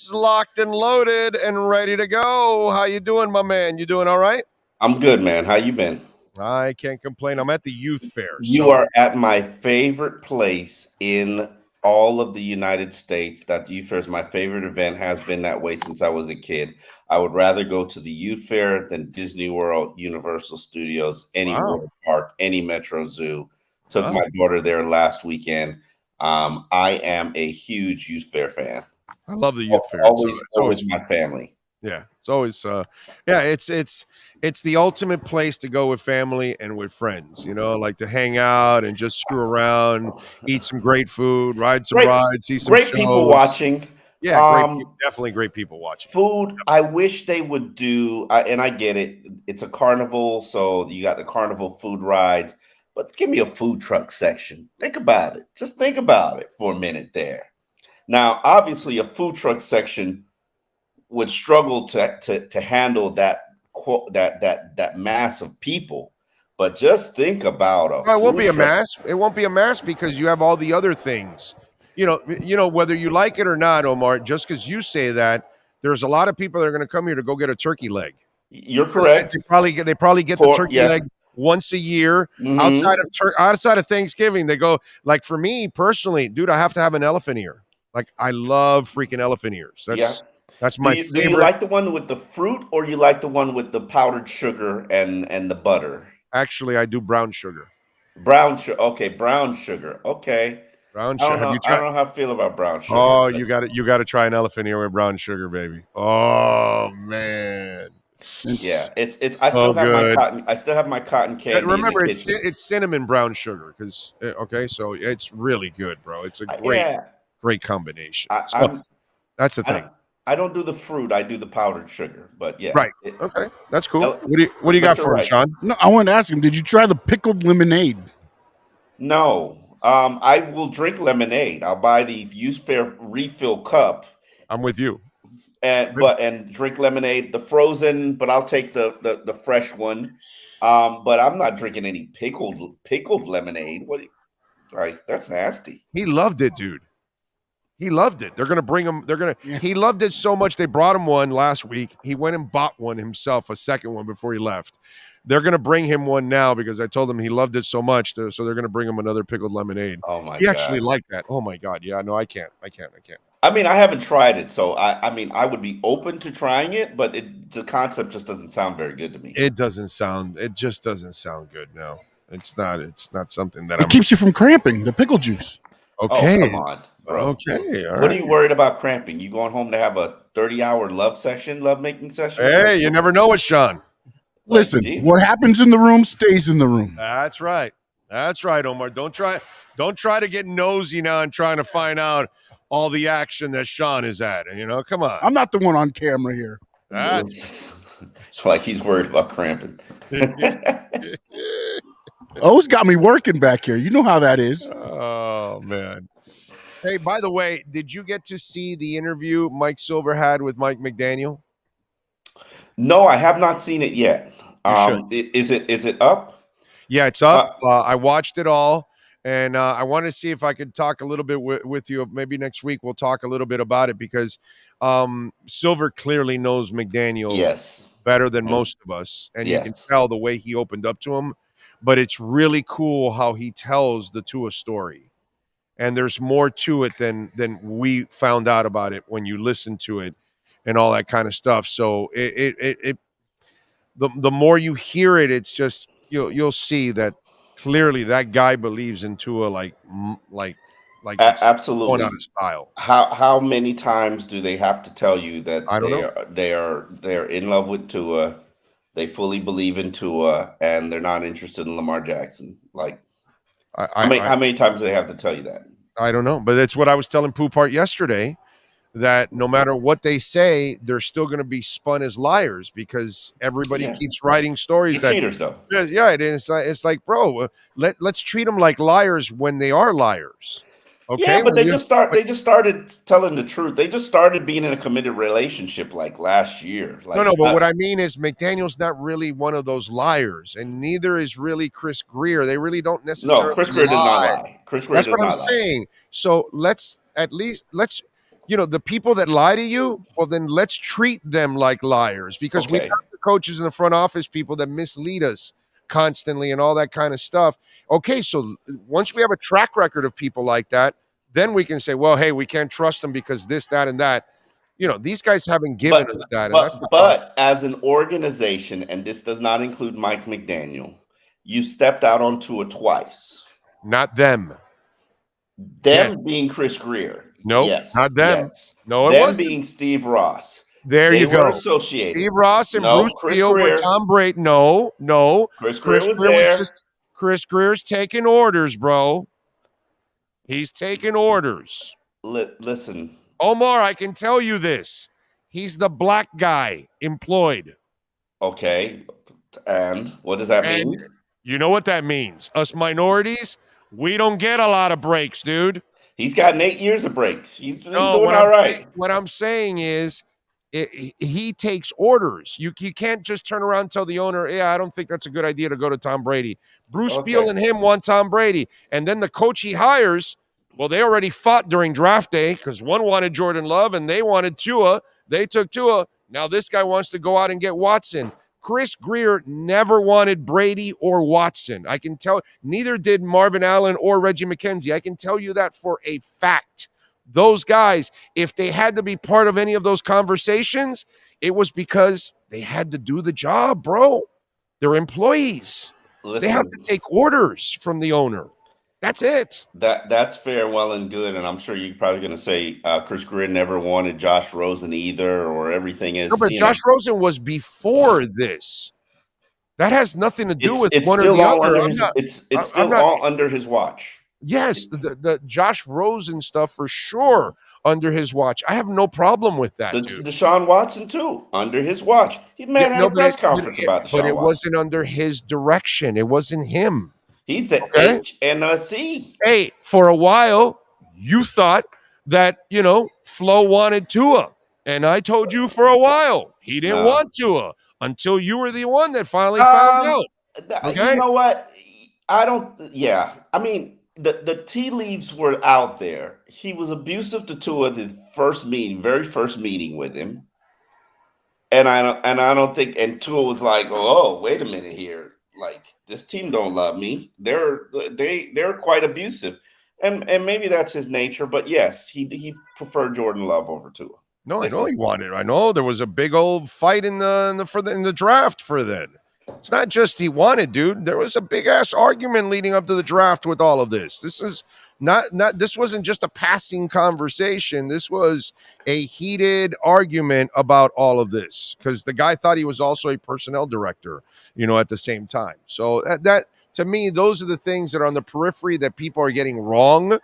is locked and loaded and ready to go. How you doing, my man? You doing all right? I'm good, man. How you been? I can't complain. I'm at the youth fair. You are at my favorite place in all of the United States. That youth fair is my favorite event, has been that way since I was a kid. I would rather go to the youth fair than Disney World, Universal Studios, any Wow. water park, any Metro Zoo. Took Wow. my daughter there last weekend. I am a huge youth fair fan. I love the youth fair. Always my family. Yeah, it's always it's the ultimate place to go with family and with friends, like to hang out and just screw around, eat some great food, ride some Great, rides, see some great people shows. watching. Yeah, great people, definitely great people watching. Food, I wish they would do, and I get it. It's a carnival, so you got the carnival food rides, but give me a food truck section. Think about it. Just think about it for a minute there. Now, obviously, a food truck section would struggle to handle that mass of people. But just think about it won't be a mass. It won't be a mass because you have all the other things. Whether you like it or not, Omar, just because you say that, there's a lot of people that are going to come here to go get a turkey leg. You're correct. They probably get the turkey leg once a year. Outside of Thanksgiving. They go, like, for me personally, dude, I have to have an elephant ear. Like, I love freaking elephant ears. That's my favorite. Do you like the one with the fruit, or you like the one with the powdered sugar and the butter? Actually, I do brown sugar. Brown sugar. Okay, brown sugar. Okay. Brown sugar. I don't know how I feel about brown sugar. Oh, you got to try an elephant ear with brown sugar, baby. Oh man. Yeah, it's. I still have my cotton. I still have my cotton candy. And remember, it's cinnamon brown sugar because so it's really good, bro. It's a great combination. That's the thing. I don't do the fruit. I do the powdered sugar. But yeah, right. Okay, that's cool. What do you got for him, Sean? No, I wanted to ask him. Did you try the pickled lemonade? No. I will drink lemonade. I'll buy the youth fair refill cup. I'm with you. And drink lemonade, the frozen, but I'll take the fresh one. But I'm not drinking any pickled lemonade. That's nasty. He loved it, dude. He loved it. They're gonna bring him. He loved it so much they brought him one last week. He went and bought one himself, a second one before he left. They're gonna bring him one now because I told him he loved it so much. So they're gonna bring him another pickled lemonade. Oh my god! He actually liked that. Oh my god! Yeah, no, I can't. I mean, I haven't tried it, so I mean, I would be open to trying it, but the concept just doesn't sound very good to me. It just doesn't sound good. No, it's not something that it keeps you from cramping. The pickle juice. Okay, come on, bro. Okay, what are you worried about cramping? You going home to have a 30-hour lovemaking session? Hey, you never know it, Sean. Listen, what happens in the room stays in the room. That's right, Omar. Don't try to get nosy now and trying to find out all the action that Sean is at. Come on. I'm not the one on camera here. It's like he's worried about cramping. O's got me working back here. You know how that is. Oh, man. Hey, by the way, did you get to see the interview Mike Silver had with Mike McDaniel? No, I have not seen it yet. Is it up? Yeah, it's up. I watched it all, and I want to see if I could talk a little bit with you. Maybe next week we'll talk a little bit about it because Silver clearly knows McDaniel better than most of us, and you can tell the way he opened up to him. But it's really cool how he tells the Tua story. And there's more to it than we found out about it when you listen to it and all that kind of stuff. So the more you hear it, it's just you'll see that clearly that guy believes in Tua like absolutely going out of style. How many times do they have to tell you that they are in love with Tua? They fully believe in Tua, and they're not interested in Lamar Jackson. Like, how many times do they have to tell you that? I don't know, but that's what I was telling Poupart yesterday, that no matter what they say, they're still going to be spun as liars because everybody keeps writing stories that cheaters, though. Yeah, it is. It's like, bro, let's treat them like liars when they are liars. Okay, yeah, but they just started telling the truth. They just started being in a committed relationship like last year. Like, no, but what I mean is McDaniel's not really one of those liars, and neither is really Chris Greer. They really don't necessarily. No, Chris Greer does not lie. Chris Greer That's does what not I'm lie. saying. So let's the people that lie to you, well, then let's treat them like liars, because we Okay. have the coaches in the front office, people that mislead us constantly and all that kind of stuff. Okay, so once we have a track record of people like that, then we can say, well, hey, we can't trust them because this, that, and that. These guys haven't given us that, and that's the problem. But as an organization, and this does not include Mike McDaniel, you stepped out on Tua twice. Not them. Them being Chris Greer. Nope, Yes. not them. Yes. No, it Them wasn't. being Steve Ross. There They you were go. associated. Steve Ross and No, Bruce Chris Steele were Greer. Tom Brady. No. Chris Greer was Greer there. just Chris Greer's taking orders, bro. He's taking orders. Listen. Omar, I can tell you this. He's the black guy employed. Okay. And what does that mean? You know what that means. Us minorities, we don't get a lot of breaks, dude. He's gotten 8 years of breaks. He's doing what all right. What I'm saying is he takes orders. You can't just turn around and tell the owner, yeah, I don't think that's a good idea to go to Tom Brady. Bruce Steele and him want Tom Brady. And then the coach he hires, well, they already fought during draft day because one wanted Jordan Love and they wanted Tua. They took Tua. Now this guy wants to go out and get Watson. Chris Greer never wanted Brady or Watson. I can tell. Neither did Marvin Allen or Reggie McKenzie. I can tell you that for a fact. Those guys, if they had to be part of any of those conversations, it was because they had to do the job, bro. They're employees. Listen, they have to take orders from the owner. That's it. That's fair, well and good. And I'm sure you're probably going to say Chris Greer never wanted Josh Rosen either, or everything is. No, but Josh Rosen was before this. That has nothing to do with one or the other. It's still all under his watch. Yes, the Josh Rosen stuff for sure under his watch. I have no problem with that. Deshaun Watson too, under his watch. He had a press conference about Deshaun Watson. But it wasn't under his direction. It wasn't him. He's the HNC. Hey, for a while, you thought that, Flo wanted Tua. And I told you for a while he didn't want Tua until you were the one that finally found out. Okay? You know what? I mean, the tea leaves were out there. He was abusive to Tua the very first meeting with him. And I don't think, and Tua was like, oh, wait a minute here. Like, this team don't love me. They're quite abusive. And maybe that's his nature, but yes, he preferred Jordan Love over Tua. No, I know he wanted. I know there was a big old fight in the draft for that. It's not just he wanted, dude. There was a big ass argument leading up to the draft with all of this. This is not this wasn't just a passing conversation. This was a heated argument about all of this because the guy thought he was also a personnel director, at the same time. So that to me, those are the things that are on the periphery that people are getting wrong.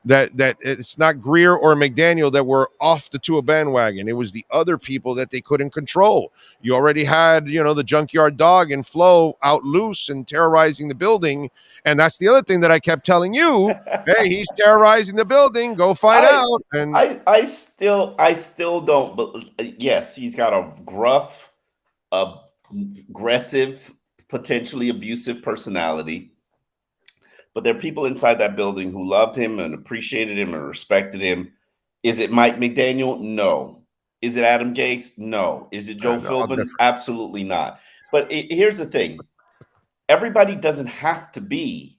That it's not Greer or McDaniel that were off the Tua bandwagon. It was the other people that they couldn't control. You already had, the junkyard dog and Flo out loose and terrorizing the building. And that's the other thing that I kept telling you. Hey, he's terrorizing the building. Go find out. And I still don't. But yes, he's got a gruff, aggressive, potentially abusive personality. But there are people inside that building who loved him and appreciated him and respected him. Is it Mike McDaniel? No. Is it Adam Gase? No. Is it Joe Philbin? Absolutely not. But here's the thing. Everybody doesn't have to be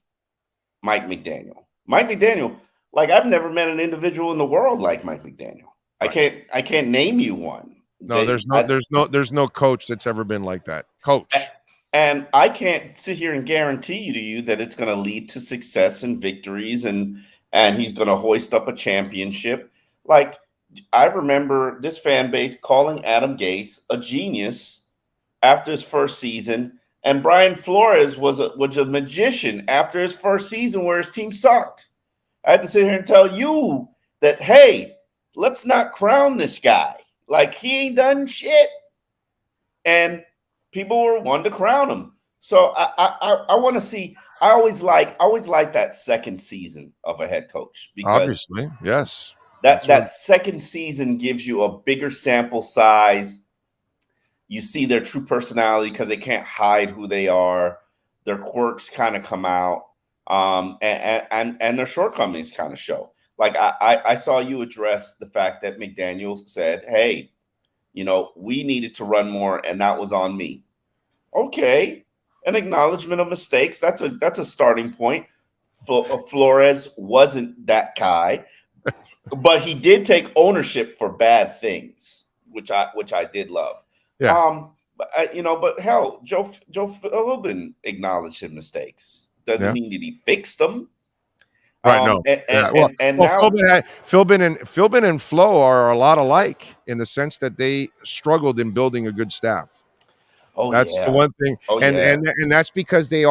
Mike McDaniel. Mike McDaniel, like, I've never met an individual in the world like Mike McDaniel. Right. I can't name you one. No, there's no coach that's ever been like that. Coach. And I can't sit here and guarantee to you that it's going to lead to success and victories and he's going to hoist up a championship. Like, I remember this fan base calling Adam Gase a genius after his first season, and Brian Flores was a magician after his first season where his team sucked. I had to sit here and tell you that, hey, let's not crown this guy. Like, he ain't done shit. And people were wanting to crown him. So I want to see. I always like that second season of a head coach because obviously, yes, that second season gives you a bigger sample size. You see their true personality because they can't hide who they are. Their quirks kind of come out, and their shortcomings kind of show. like I saw you address the fact that McDaniels said, "Hey, we needed to run more, and that was on me." Okay, an acknowledgement of mistakes. That's a starting point. Flores wasn't that guy, but he did take ownership for bad things, which I did love. Yeah. But hell, Joe Philbin acknowledged his mistakes. Doesn't mean that he fixed them. Right. No. And now Philbin and Flo are a lot alike in the sense that they struggled in building a good staff. That's the one thing. And that's because they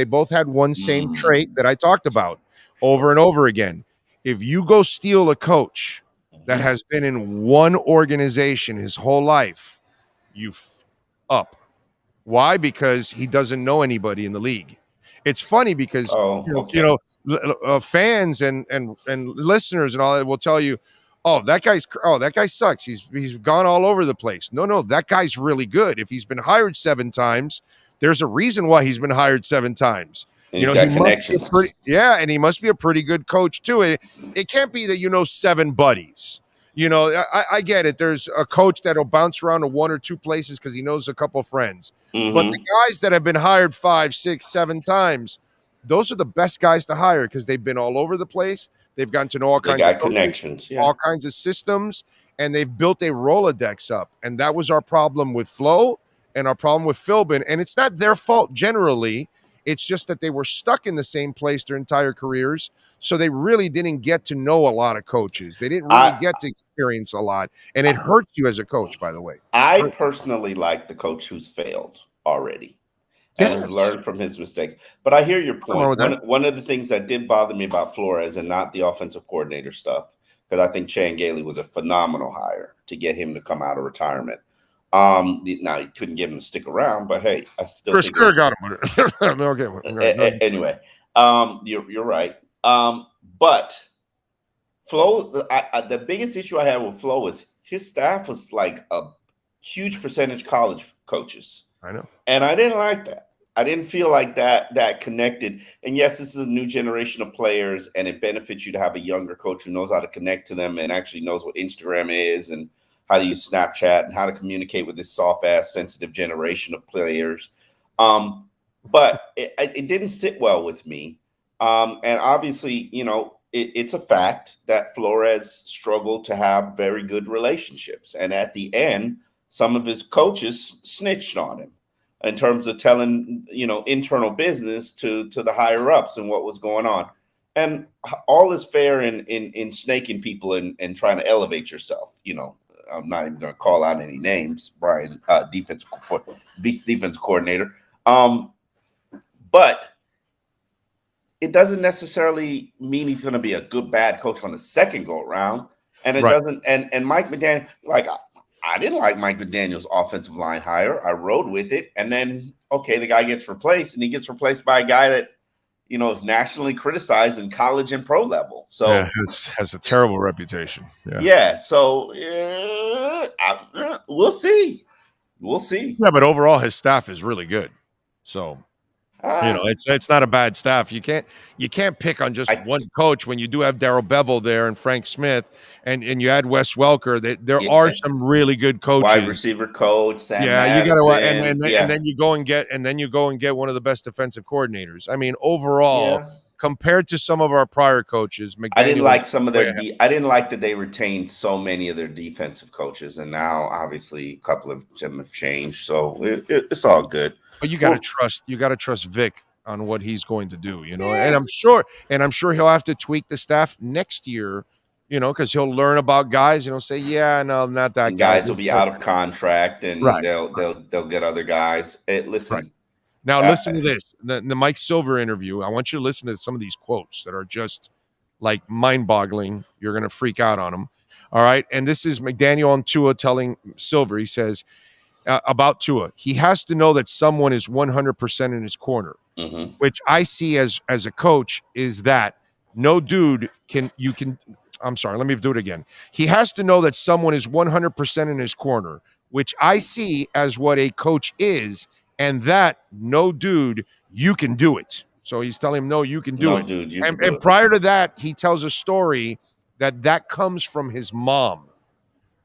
both had one same trait that I talked about over and over again. If you go steal a coach that has been in one organization his whole life, you up. Why? Because he doesn't know anybody in the league. It's funny because fans and listeners and all that will tell you, that guy sucks. He's gone all over the place. No, that guy's really good. If he's been hired 7 times, there's a reason why he's been hired 7 times. And he's got connections. And he must be a pretty good coach too. It can't be that 7 buddies. I get it. There's a coach that'll bounce around to 1 or 2 places because he knows a couple of friends. But the guys that have been hired 5, 6, 7 times, those are the best guys to hire because they've been all over the place. They've gotten to know all kinds of connections, all kinds of systems, and they've built a Rolodex up. And that was our problem with Flo and our problem with Philbin. And it's not their fault generally. It's just that they were stuck in the same place their entire careers. So they really didn't get to know a lot of coaches. They didn't really get to experience a lot. And it hurts you as a coach, by the way. I personally like the coach who's failed already and has learned from his mistakes. But I hear your point. One of the things that did bother me about Flores and not the offensive coordinator stuff, because I think Chan Gailey was a phenomenal hire to get him to come out of retirement. Now he couldn't get him to stick around, but hey, I still Chris Kerr got him. Okay. Anyway, you're right. But Flo, the biggest issue I had with Flo is his staff was like a huge percentage college coaches. I know, and I didn't like that. I didn't feel like that connected. And yes, this is a new generation of players, and it benefits you to have a younger coach who knows how to connect to them and actually knows what Instagram is and how to use Snapchat and how to communicate with this soft-ass, sensitive generation of players. But it didn't sit well with me. And obviously, it's a fact that Flores struggled to have very good relationships. And at the end, some of his coaches snitched on him in terms of telling, internal business to the higher ups and what was going on. And all is fair in snaking people and trying to elevate yourself. I'm not even going to call out any names, Brian, defense coordinator. But it doesn't necessarily mean he's going to be a bad coach on the second go around. And it doesn't. And Mike McDaniel, I didn't like Mike McDaniel's offensive line hire. I rode with it. And then, the guy gets replaced, and he gets replaced by a guy that, is nationally criticized in college and pro level. So has a terrible reputation. So we'll see. Yeah, but overall, his staff is really good. So it's not a bad staff. You can't pick on just one coach when you do have Darrell Bevel there and Frank Smith and you add Wes Welker. There are some really good coaches. Wide receiver coach, Sam Madison, you got to and then you go and get one of the best defensive coordinators. I mean, overall, compared to some of our prior coaches, McDaniel, I didn't like some of their. I didn't like that they retained so many of their defensive coaches, and now obviously a couple of them have changed. So it's all good. But you got to trust Vic on what he's going to do, and I'm sure he'll have to tweak the staff next year, because he'll learn about guys and he'll say, no, not that guy. Guys will be out of contract and they'll get other guys. Listen. Now listen to this. The Mike Silver interview. I want you to listen to some of these quotes that are just like mind-boggling. You're going to freak out on them. All right. And this is McDaniel on Tua telling Silver, he says, about Tua, he has to know that someone is 100% in his corner, which I see as a coach is that no dude I'm sorry, let me do it again. He has to know that someone is 100% in his corner, which I see as what a coach is, and that no dude, you can do it. So he's telling him, no, you can do it. Dude, and prior to that, he tells a story that comes from his mom.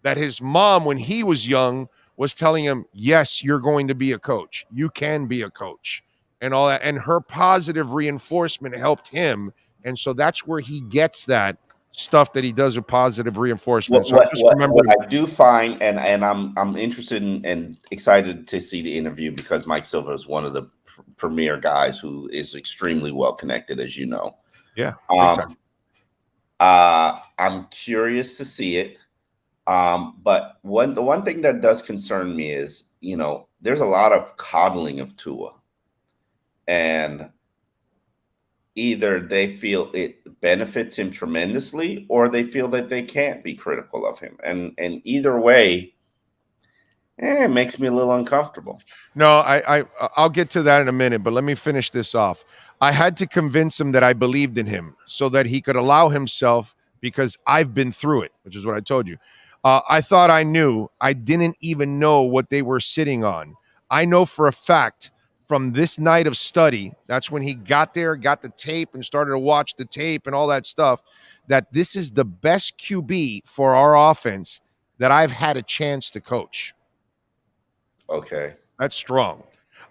That his mom, when he was young, was telling him, yes, you're going to be a coach. You can be a coach and all that. And her positive reinforcement helped him. And so that's where he gets that stuff that he does with positive reinforcement. So I'm just remembering. What I do find, and I'm interested in and excited to see the interview because Mike Silva is one of the premier guys who is extremely well connected, as you know. Yeah. Big time. I'm curious to see it. But the one thing that does concern me is, there's a lot of coddling of Tua, and either they feel it benefits him tremendously or they feel that they can't be critical of him. And either way, it makes me a little uncomfortable. No, I'll get to that in a minute, but let me finish this off. I had to convince him that I believed in him so that he could allow himself, because I've been through it, which is what I told you. I thought I knew. I didn't even know what they were sitting on. I know for a fact from this night of study, that's when he got there, got the tape and started to watch the tape and all that stuff, that this is the best QB for our offense that I've had a chance to coach. Okay. That's strong.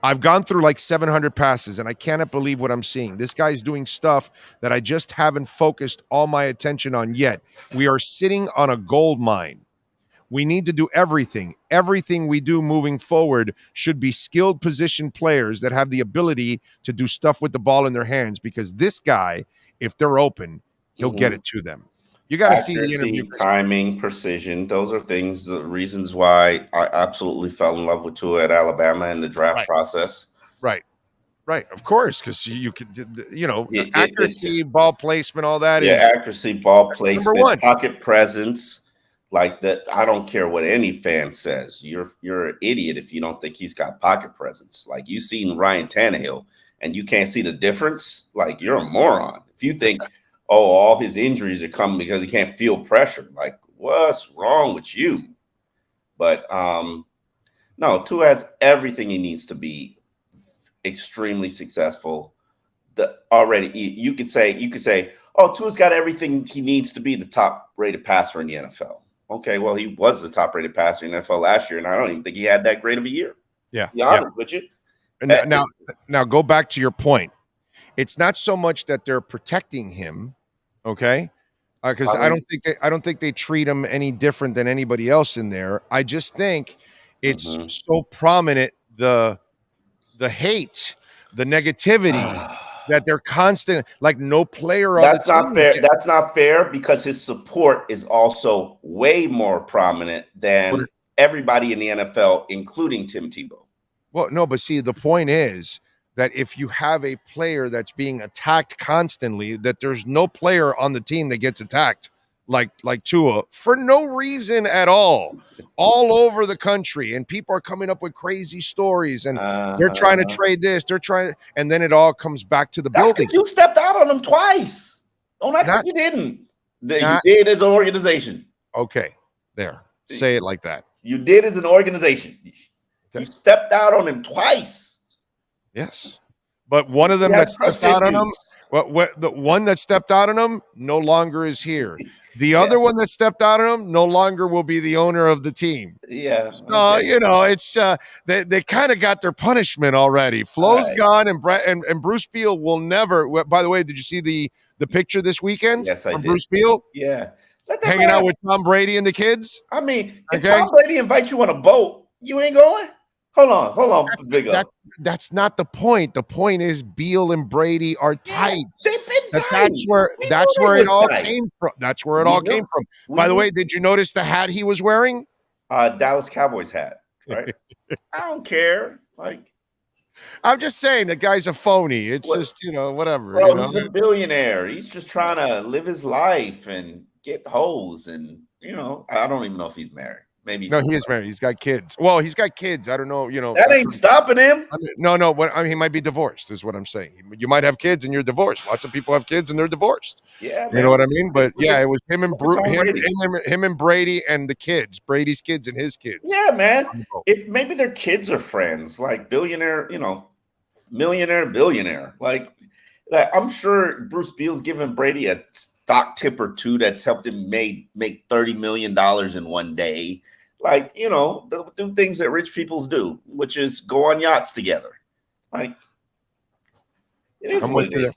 I've gone through like 700 passes, and I cannot believe what I'm seeing. This guy's doing stuff that I just haven't focused all my attention on yet. We are sitting on a gold mine. We need to do everything. Everything we do moving forward should be skilled position players that have the ability to do stuff with the ball in their hands, because this guy, if they're open, he'll get it to them. You got to see the interview. Timing, precision. Those are things, the reasons why I absolutely fell in love with Tua at Alabama in the draft process. Right. Of course, because you could, accuracy, ball placement, all that is accuracy, ball placement, pocket presence. Like that, I don't care what any fan says. You're an idiot if you don't think he's got pocket presence. Like, you've seen Ryan Tannehill and you can't see the difference. Like, you're a moron if you think, all his injuries are coming because he can't feel pressure. Like, what's wrong with you? But no, Tua has everything he needs to be extremely successful. You could say, oh, Tua's got everything he needs to be the top-rated passer in the NFL. Okay, well, he was the top-rated passer in the NFL last year, and I don't even think he had that great of a year. Yeah, to be honest with you. Now go back to your point. It's not so much that they're protecting him, okay? Because I don't think they treat him any different than anybody else in there. I just think it's so prominent, the hate, the negativity, that they're constant, like no player on the team. That's not fair. That's not fair, because his support is also way more prominent than everybody in the NFL, including Tim Tebow. Well, no, but see, the point is that if you have a player that's being attacked constantly, that there's no player on the team that gets attacked like Tua for no reason at all over the country. And people are coming up with crazy stories, and they're trying to trade this, and then it all comes back to the building. You stepped out on him twice. Don't act like you didn't. You did as an organization. Okay, there. Say it like that. You did as an organization. You stepped out on him twice. Yes, but one of them that stepped out on him, the one that stepped out on him no longer is here. The other one that stepped out on him no longer will be the owner of the team. Yeah. So, it's they kind of got their punishment already. Flo's gone, and Bruce Beal will never. By the way, did you see the picture this weekend? Yes, I did. Bruce Beal? Yeah. Hanging out with Tom Brady and the kids? I mean, if Tom Brady invites you on a boat, you ain't going? Hold on. That's not the point. The point is Beal and Brady are tight. They've been tight. That's where it all came from. That's where it all came from. By the way, did you notice the hat he was wearing? Dallas Cowboys hat, right? I don't care. Like, I'm just saying the guy's a phony. It's just, whatever. Bro, he's a billionaire. He's just trying to live his life and get hoes, and I don't even know if he's married. Maybe he is married. He's got kids. Well, he's got kids. I don't know. That ain't stopping him. No. He might be divorced. Is what I'm saying. You might have kids and you're divorced. Lots of people have kids and they're divorced. Yeah, you know what I mean. But it was him and Brady and the kids. Brady's kids and his kids. Yeah, man. If maybe their kids are friends, like billionaire, millionaire, billionaire. Like I'm sure Bruce Beal's giving Brady a stock tip or two that's helped him make $30 million in one day. Like, do things that rich peoples do, which is go on yachts together. Like, it is what it is.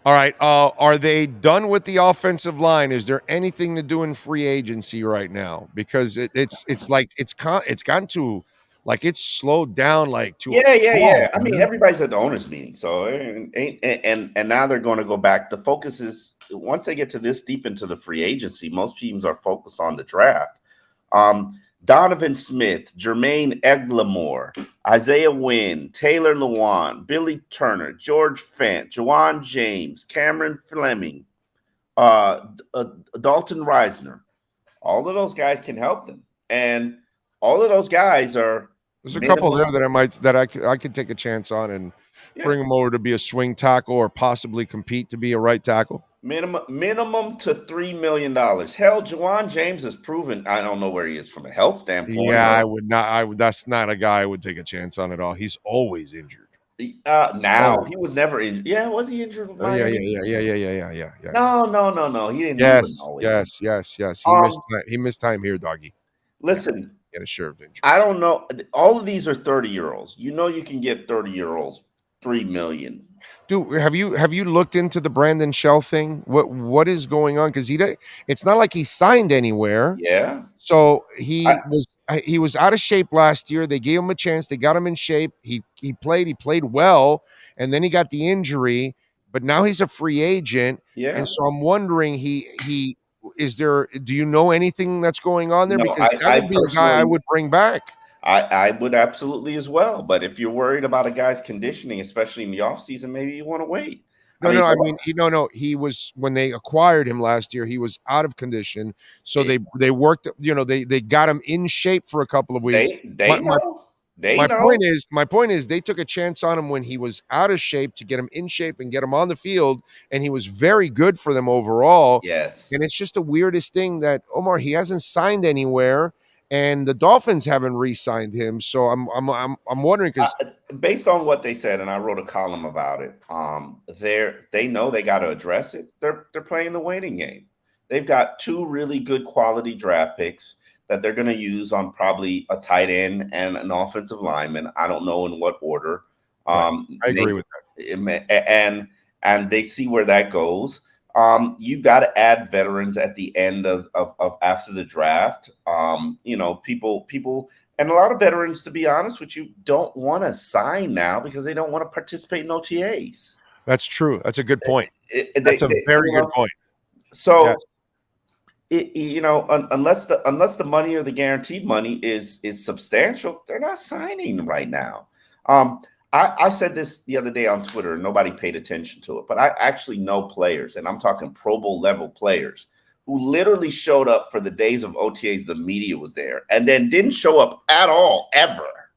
All right. Are they done with the offensive line? Is there anything to do in free agency right now? Because it's like it's gotten to like it's slowed down like to Yeah. I mean, everybody's at the owners meeting, so and now they're going to go back. The focus is once they get to this deep into the free agency, most teams are focused on the draft. Donovan Smith, Jermaine Eglamore, Isaiah Wynn, Taylor Lewan, Billy Turner, George Fant, Jawan James, Cameron Fleming, Dalton Reisner. All of those guys can help them, and all of those guys are. There's a couple there that I could take a chance on and bring them over to be a swing tackle or possibly compete to be a right tackle. Minimum to $3 million. Hell, Jawan James has proven. I don't know where he is from a health standpoint. Yeah, I would not. That's not a guy I would take a chance on at all. He's always injured. Now he was never injured. Yeah, was he injured? Yeah. No. He didn't. Yes. He missed time here, doggy. Listen, get a share of injuries. I don't know. All of these are 30-year-olds. You can get 30-year-olds $3 million. Dude, have you looked into the Brandon Shell thing? What is going on? Because it's not like he signed anywhere. Yeah. So he was out of shape last year. They gave him a chance. They got him in shape. He played well, and then he got the injury. But now he's a free agent. Yeah. And so I'm wondering, do you know anything that's going on there? No, because that would be a guy I would bring back. I would absolutely as well. But if you're worried about a guy's conditioning, especially in the offseason, maybe you want to wait. He was, when they acquired him last year, he was out of condition. So they worked, they got him in shape for a couple of weeks. My point is they took a chance on him when he was out of shape to get him in shape and get him on the field, and he was very good for them overall. Yes. And it's just the weirdest thing that Omar, he hasn't signed anywhere. And the Dolphins haven't re-signed him, so I'm wondering because based on what they said, and I wrote a column about it. They know they got to address it. They're playing the waiting game. They've got 2 really good quality draft picks that they're going to use on probably a tight end and an offensive lineman. I don't know in what order. I agree with that, and they see where that goes. You got to add veterans at the end of after the draft. People, and a lot of veterans, to be honest with you, don't want to sign now because they don't want to participate in OTAs. That's true. That's a good point. That's a very good point. So, unless the money or the guaranteed money is substantial, they're not signing right now. I said this the other day on Twitter, and nobody paid attention to it, but I actually know players, and I'm talking Pro Bowl level players, who literally showed up for the days of OTAs. The media was there, and then didn't show up at all ever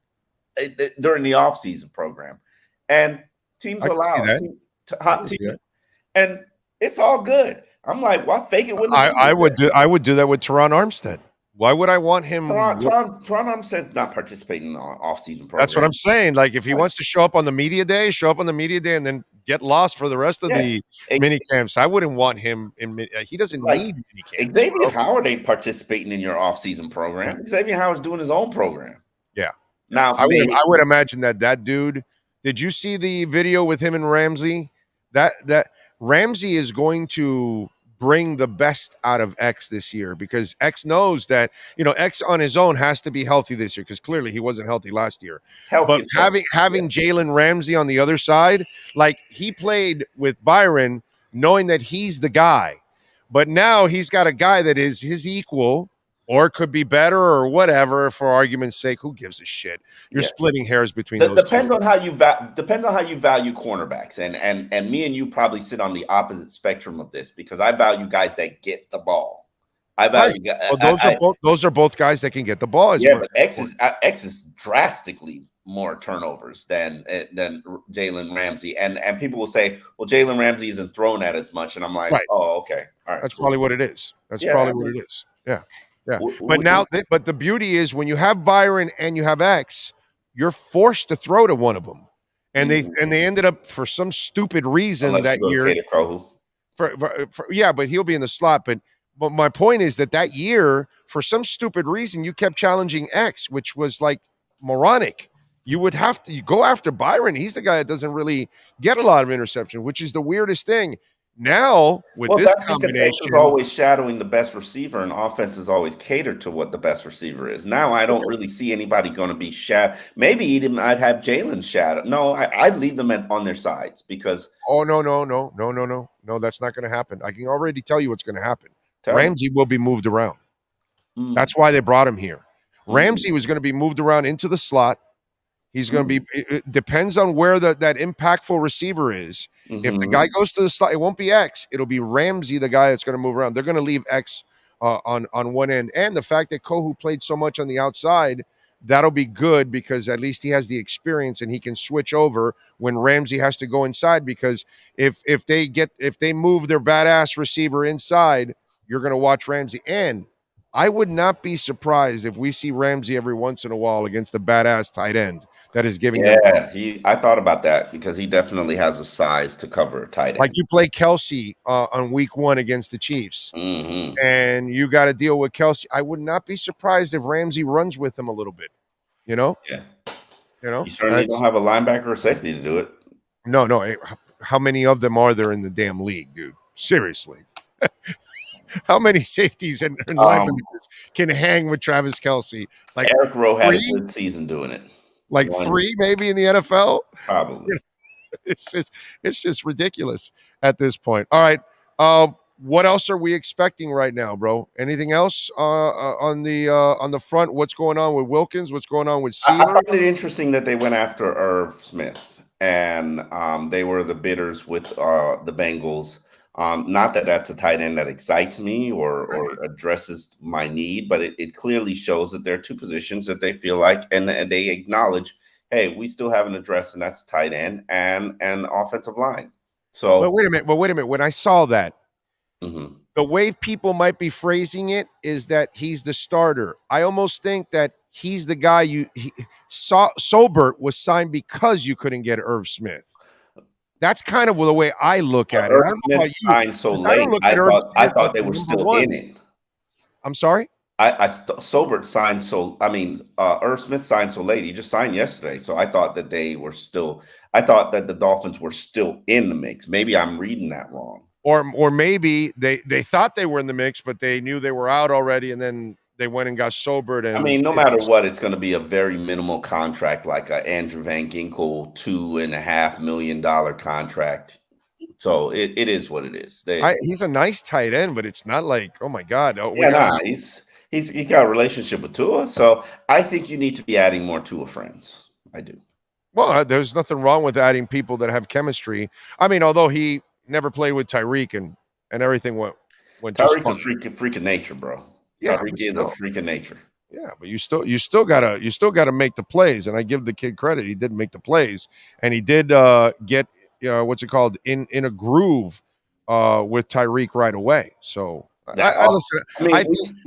during the offseason program. And teams allow and it's all good. I'm like, why fake it when I would do that with Teron Armstead. Why would I want him? Teron Armstead's not participating in the offseason program. That's what I'm saying. Like, if he wants to show up on the media day, and then get lost for the rest of the mini camps. I wouldn't want him in. He doesn't need mini camps. Xavier Howard ain't participating in your offseason program. Xavier Howard's doing his own program. Yeah. Now, I would imagine that dude. Did you see the video with him and Ramsey? That Ramsey is going to bring the best out of X this year, because X knows that, X on his own has to be healthy this year, because clearly he wasn't healthy last year. But having Jalen Ramsey on the other side, like, he played with Byron knowing that he's the guy, but now he's got a guy that is his equal or could be better or whatever. For argument's sake, who gives a shit? You're splitting hairs between those. Depends on how you value cornerbacks, and me and you probably sit on the opposite spectrum of this, because I value guys that get the ball. I value those are both guys that can get the ball. But X is drastically more turnovers than Jalen Ramsey, and people will say, well, Jalen Ramsey isn't thrown at as much, and I'm like, oh, okay, all right, that's probably what it is. That's probably what it is. Yeah. Yeah, but the beauty is, when you have Byron and you have X, you're forced to throw to one of them, and they ended up, for some stupid reason, that year. Yeah, but he'll be in the slot. But my point is that year, for some stupid reason, you kept challenging X, which was like moronic. You would have to go after Byron. He's the guy that doesn't really get a lot of interception, which is the weirdest thing. Now with Well, this that's because X was combination, always shadowing the best receiver, and offense is always catered to what the best receiver is. Now I don't really see anybody going to be Maybe even I'd have Jalen shadow. No, I'd leave them on their sides because. oh no, that's not going to happen. I can already tell you what's going to happen. Tell me. Ramsey will be moved around. Mm, That's why they brought him here. mm, Ramsey was going to be moved around into the slot. He's going to be. It depends on where that impactful receiver is. If the guy mm-hmm. goes to the slot, it won't be X. It'll be Ramsey, the guy that's going to move around. They're going to leave X on one end, and the fact that Kohu played so much on the outside, that'll be good because at least he has the experience and he can switch over when Ramsey has to go inside. Because if they move their badass receiver inside, you're going to watch Ramsey. And I would not be surprised if we see Ramsey every once in a while against a badass tight end that is giving them. Yeah, I thought about that because he definitely has a size to cover a tight end. Like you play Kelsey on week 1 against the Chiefs, and you got to deal with Kelsey. I would not be surprised if Ramsey runs with him a little bit. Yeah. You certainly don't have a linebacker or safety to do it. No. How many of them are there in the damn league, dude? Seriously. How many safeties and linebackers can hang with Travis Kelsey? Like Eric Rowe had a good season doing it. Like 3 maybe in the NFL? Probably. It's just ridiculous at this point. All right. What else are we expecting right now, bro? Anything else on the front? What's going on with Wilkins? What's going on with Sealer? I find it interesting that they went after Irv Smith, and they were the bidders with the Bengals. Not that that's a tight end that excites me or addresses my need, but it clearly shows that there are two positions that they feel like, and they acknowledge, hey, we still haven't addressed, and that's tight end and offensive line. So, but wait a minute. When I saw that, the way people might be phrasing it is that he's the starter. I almost think that he's the guy Sobert was signed because you couldn't get Irv Smith. That's kind of the way I look at it. I don't know about you. Signed so late. I thought they were still in it. I'm sorry? Sobert signed Irv Smith signed so late. He just signed yesterday. So I thought that I thought that the Dolphins were still in the mix. Maybe I'm reading that wrong. Or maybe they thought they were in the mix, but they knew they were out already, and then they went and got Sobert. And no matter what, it's going to be a very minimal contract, like a Andrew Van Ginkel $2.5 million contract. So it is what it is. He's a nice tight end, but it's not like, oh my God. He's got a relationship with Tua, so I think you need to be adding more Tua friends. I do. Well, there's nothing wrong with adding people that have chemistry. I mean, although he never played with Tyreek and everything went. Tyreek's a freak of nature, bro. Yeah, Tyreek is a freak of nature. Yeah, but you still gotta make the plays, and I give the kid credit. He did make the plays, and he did get what's it called in a groove with Tyreek right away. So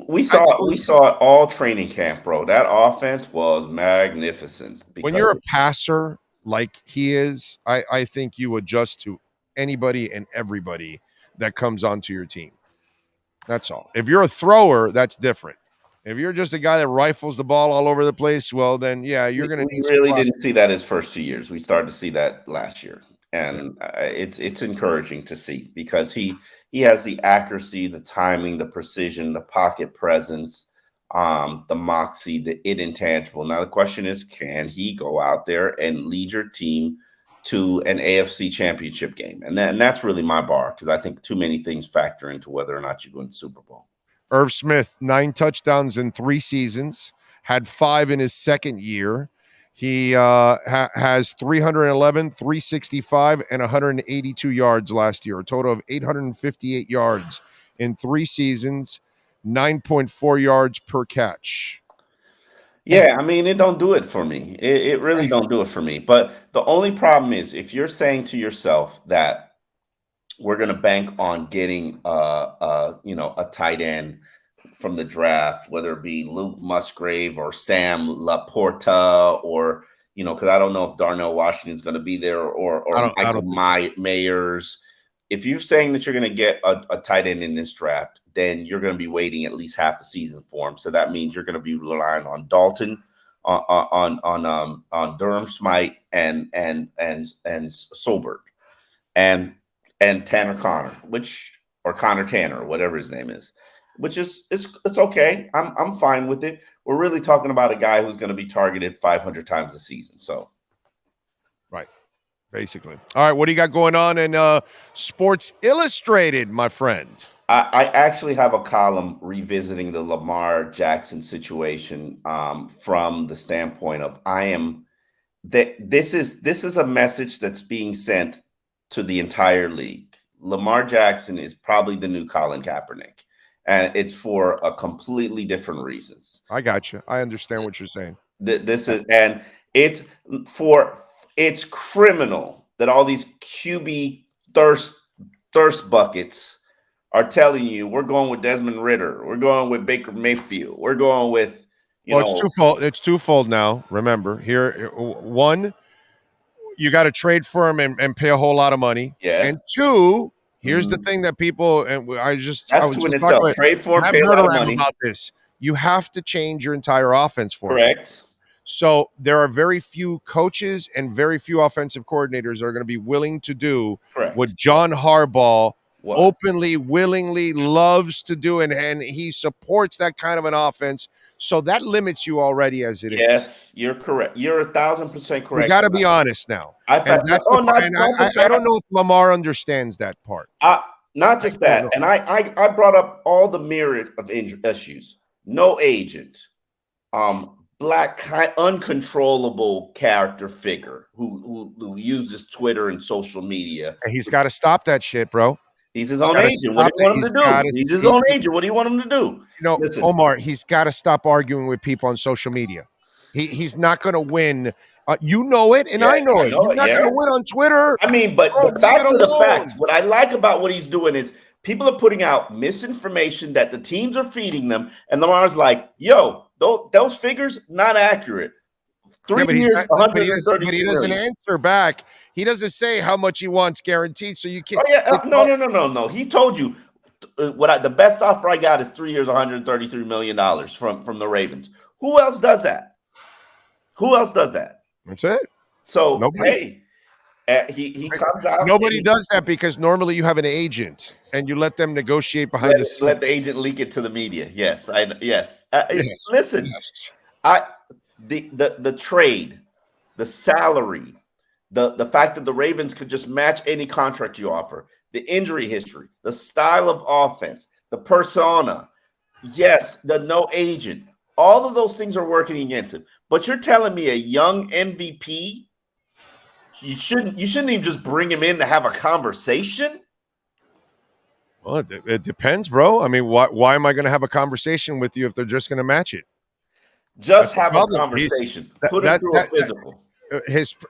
we saw it all training camp, bro. That offense was magnificent. When you're a passer like he is, I think you adjust to anybody and everybody that comes onto your team. That's all. If you're a thrower, that's different. If you're just a guy that rifles the ball all over the place, well, then yeah, you're going to need. We really didn't see that his first 2 years. We started to see that last year, and it's encouraging to see because he has the accuracy, the timing, the precision, the pocket presence, the moxie, the intangible. Now the question is, can he go out there and lead your team to an AFC championship game? And that's really my bar, because I think too many things factor into whether or not you win the Super Bowl. Irv Smith, 9 touchdowns in 3 seasons, had 5 in his second year. He has 311, 365, and 182 yards last year, a total of 858 yards in 3 seasons, 9.4 yards per catch. Yeah, I mean, it don't do it for me. It really don't do it for me. But the only problem is if you're saying to yourself that we're going to bank on getting a tight end from the draft, whether it be Luke Musgrave or Sam Laporta, or because I don't know if Darnell Washington's going to be there, or Michael Mayers. if you're saying that you're going to get a tight end in this draft, then you're going to be waiting at least half a season for him. So that means you're going to be relying on Dalton, on Durham Smythe, and Solberg, and Tanner Connor, or Connor Tanner, whatever his name is, which is it's okay. I'm fine with it. We're really talking about a guy who's going to be targeted 500 times a season. So, right. Basically. All right, what do you got going on in Sports Illustrated, my friend? I actually have a column revisiting the Lamar Jackson situation from the standpoint of this is a message that's being sent to the entire league. Lamar Jackson is probably the new Colin Kaepernick, and it's for a completely different reasons. I got you. I understand what you're saying. It's criminal that all these QB thirst buckets are telling you we're going with Desmond Ridder, we're going with Baker Mayfield, we're going with it's twofold. It's twofold now. Remember, here, one, you got to trade for him and pay a whole lot of money. Yes. And two, here's the thing that people that's two in itself. Trade for him, pay a lot of money. About this, you have to change your entire offense for correct. Him. So there are very few coaches and very few offensive coordinators that are going to be willing to do what John Harbaugh openly, willingly loves to do, and he supports that kind of an offense. So that limits you already as it is. Yes, you're correct. You're 1,000% correct. You got to be honest now. I don't know if Lamar understands that part. Not just that. And I brought up all the myriad of issues. No agent. Black, uncontrollable character figure who uses Twitter and social media. And he's got to stop that shit, bro. He's his own agent. What do you want him to do? He's his own agent. What do you want him to do? Listen, Omar, he's got to stop arguing with people on social media. He's not going to win. You know it, and I know it. You're not going to win on Twitter. I mean, but back to the facts. What I like about what he's doing is people are putting out misinformation that the teams are feeding them, and Lamar's like, yo, those figures, not accurate. 3 years, 130 but he doesn't answer back. He doesn't say how much he wants guaranteed, so you can't. No. He told you the best offer I got is 3 years, $133 million from the Ravens. Who else does that? That's it. So nobody. He comes out. Nobody does that because normally you have an agent and you let them negotiate behind the scenes. Let the agent leak it to the media. Yes. Listen, the trade, the salary, the fact that the Ravens could just match any contract you offer, the injury history, the style of offense, the persona, the no agent, all of those things are working against him. But you're telling me a young MVP, you shouldn't even just bring him in to have a conversation? Well, it depends, bro. I mean, why am I going to have a conversation with you if they're just going to match it? Just have a conversation. Put him through a physical.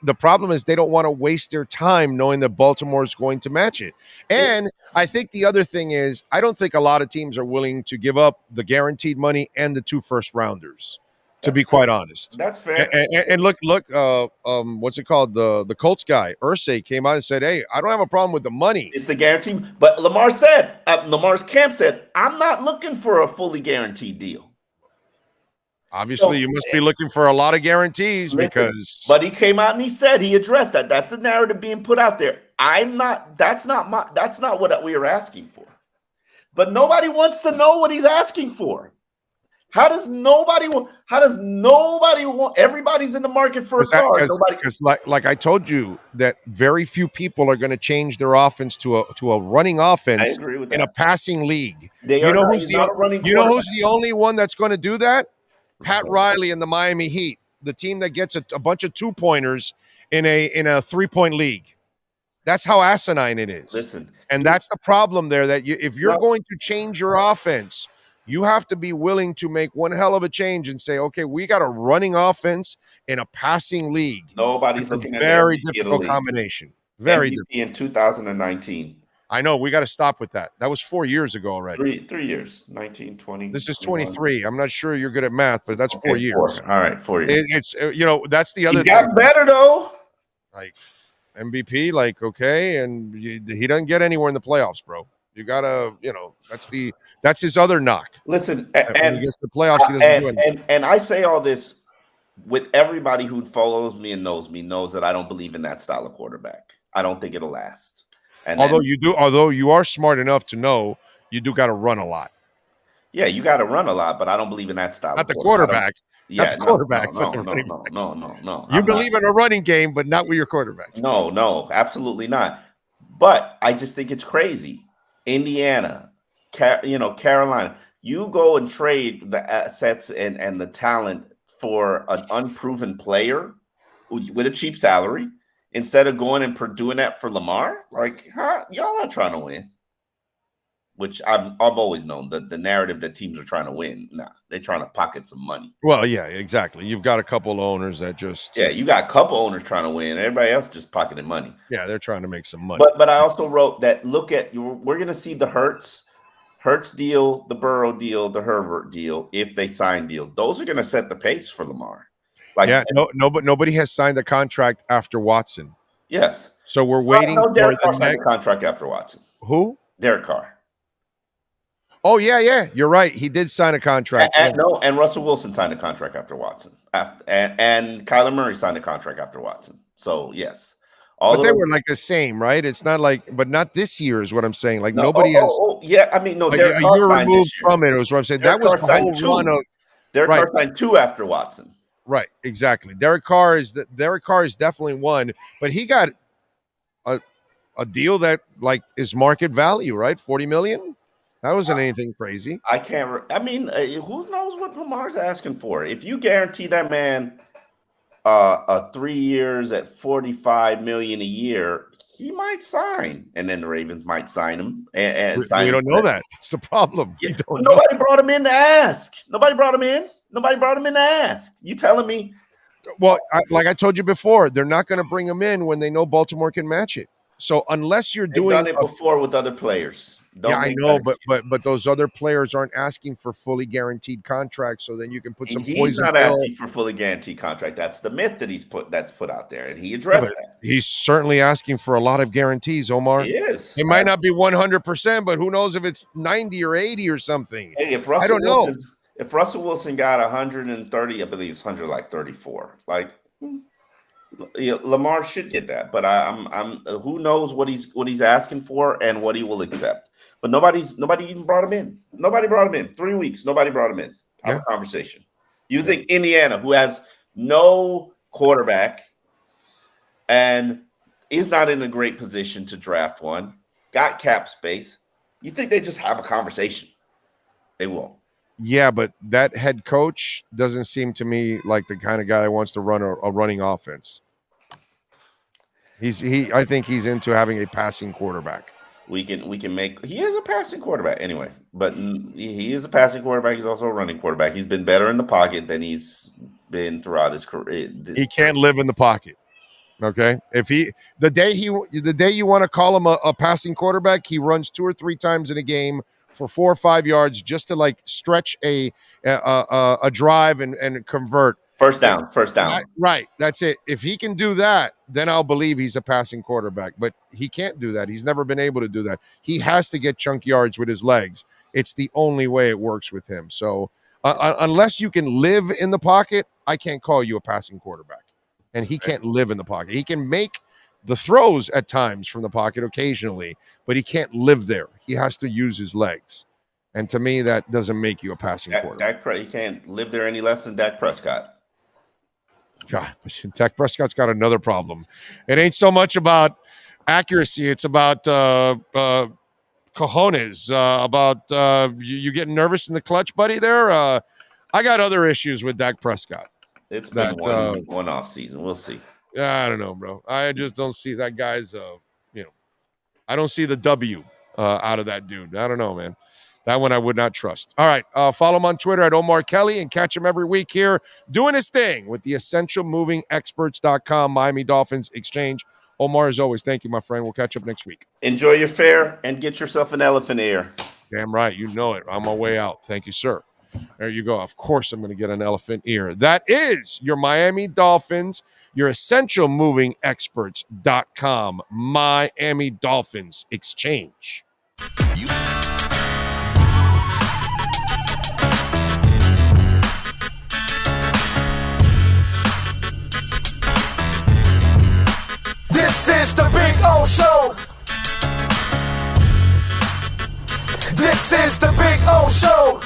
The problem is they don't want to waste their time knowing that Baltimore is going to match it. And I think the other thing is I don't think a lot of teams are willing to give up the guaranteed money and the 2 first-rounders, to be quite honest. That's fair. And look, what's it called? The Colts guy, Irsay, came out and said, hey, I don't have a problem with the money. It's the guarantee. But Lamar's camp said, I'm not looking for a fully guaranteed deal. Obviously, you must be looking for a lot of guarantees But he came out and he addressed that. That's the narrative being put out there. That's not what we are asking for. But nobody wants to know what he's asking for. How does nobody want? Everybody's in the market for a star. Because, like I told you, that very few people are going to change their offense to a running offense. I agree with that. In a passing league. You know who's the only one that's going to do that? Pat Riley and the Miami Heat, the team that gets a bunch of 2-pointers in a 3-point league. That's how asinine it is. Listen, and that's the problem there. That if you're going to change your offense, you have to be willing to make one hell of a change and say, okay, we got a running offense in a passing league. Nobody's looking at very difficult combination. Very difficult. In 2019. I know. We got to stop with that. That was 4 years ago already. 3 years. 19, 20. This is 23. I'm not sure you're good at math, but that's 4 years. 4. All right, 4 years. It's that's the other thing. He got better, though. Like, MVP, like, okay, and he doesn't get anywhere in the playoffs, bro. You gotta, that's his other knock. Listen, When he gets to the playoffs, he doesn't do anything. and I say all this with everybody who follows me and knows me knows that I don't believe in that style of quarterback. I don't think it'll last. And Although you are smart enough to know you do got to run a lot. Yeah, you got to run a lot, but I don't believe in that style. Not the quarterback. Yeah, not the quarterback, no. You believe in a running game, but not with your quarterback. No, absolutely not. But I just think it's crazy. Indiana, Carolina. You go and trade the assets and the talent for an unproven player with a cheap salary instead of going and doing that for Lamar. Like, y'all not trying to win. Which I've always known the narrative that teams are trying to win. Nah, they're trying to pocket some money. Well, yeah, exactly. You've got a couple of owners that just you got a couple owners trying to win. Everybody else just pocketing money. Yeah, they're trying to make some money. But I also wrote that we're going to see the Hurts deal, the Burrow deal, the Herbert deal if they sign deals. Those are going to set the pace for Lamar. But nobody has signed a contract after Watson. Yes. So we're waiting for Derek Carr signed a contract after Watson. Who? Derek Carr. Oh, yeah. You're right. He did sign a contract. And Russell Wilson signed a contract after Watson. And Kyler Murray signed a contract after Watson. So, yes. But they were like the same, right? It's not like, but not this year is what I'm saying. Like nobody has. Yeah, I mean, no, like Derek Carr signed removed this year. from it. Was what I'm saying. Derek that was Carr the whole run of. Derek Carr signed 2 after Watson. Right, exactly. Derek Carr is definitely one, but he got a deal that like is market value, right? $40 million. That wasn't anything crazy. Who knows what Lamar's asking for? If you guarantee that man 3 years at $45 million a year, he might sign, and then the Ravens might sign him. And sign we don't know that. That's the problem. Yeah. Nobody brought him in to ask. Nobody brought him in to ask. You telling me? Well, like I told you before, they're not going to bring him in when they know Baltimore can match it. So unless you're They've done it before with other players. I know, but those other players aren't asking for fully guaranteed contracts, so then you can put some poison. He's not asking for fully guaranteed contract. That's the myth that that's put out there, and he addressed that. He's certainly asking for a lot of guarantees, Omar. He is. It might not be 100%, but who knows if it's 90 or 80 or something. Hey, if Russell Wilson got 130, I believe it's 134. Like, Lamar should get that, but I'm who knows what he's asking for and what he will accept. But nobody even brought him in. Nobody brought him in. 3 weeks, nobody brought him in. Have a conversation. You think Indiana, who has no quarterback and is not in a great position to draft one, got cap space, you think they just have a conversation? They won't. Yeah, but that head coach doesn't seem to me like the kind of guy that wants to run a running offense. I think he's into having a passing quarterback. He is a passing quarterback anyway, but he is a passing quarterback. He's also a running quarterback. He's been better in the pocket than he's been throughout his career. He can't live in the pocket. Okay. If the day you want to call him a passing quarterback, he runs 2 or 3 times in a game for 4 or 5 yards just to like stretch a drive and convert. First down. Right. That's it. If he can do that, then I'll believe he's a passing quarterback. But he can't do that. He's never been able to do that. He has to get chunk yards with his legs. It's the only way it works with him. So unless you can live in the pocket, I can't call you a passing quarterback. And he can't live in the pocket. He can make the throws at times from the pocket occasionally, but he can't live there. He has to use his legs. And to me, that doesn't make you a passing quarterback. He can't live there any less than Dak Prescott. God, Dak Prescott's got another problem. It ain't so much about accuracy. It's about cojones, about you getting nervous in the clutch, buddy, there. I got other issues with Dak Prescott. It's been one off season. We'll see. I don't know, bro. I just don't see that guy's, I don't see the W out of that dude. I don't know, man. That one I would not trust. All right. Follow him on Twitter at Omar Kelly and catch him every week here doing his thing with the essentialmovingexperts.com Miami Dolphins exchange. Omar, as always, thank you, my friend. We'll catch up next week. Enjoy your fare and get yourself an elephant ear. Damn right. You know it. On my way out. Thank you, sir. There you go. Of course, I'm going to get an elephant ear. That is your Miami Dolphins, your essentialmovingexperts.com Miami Dolphins exchange. This is the Big O Show. This is the Big O Show.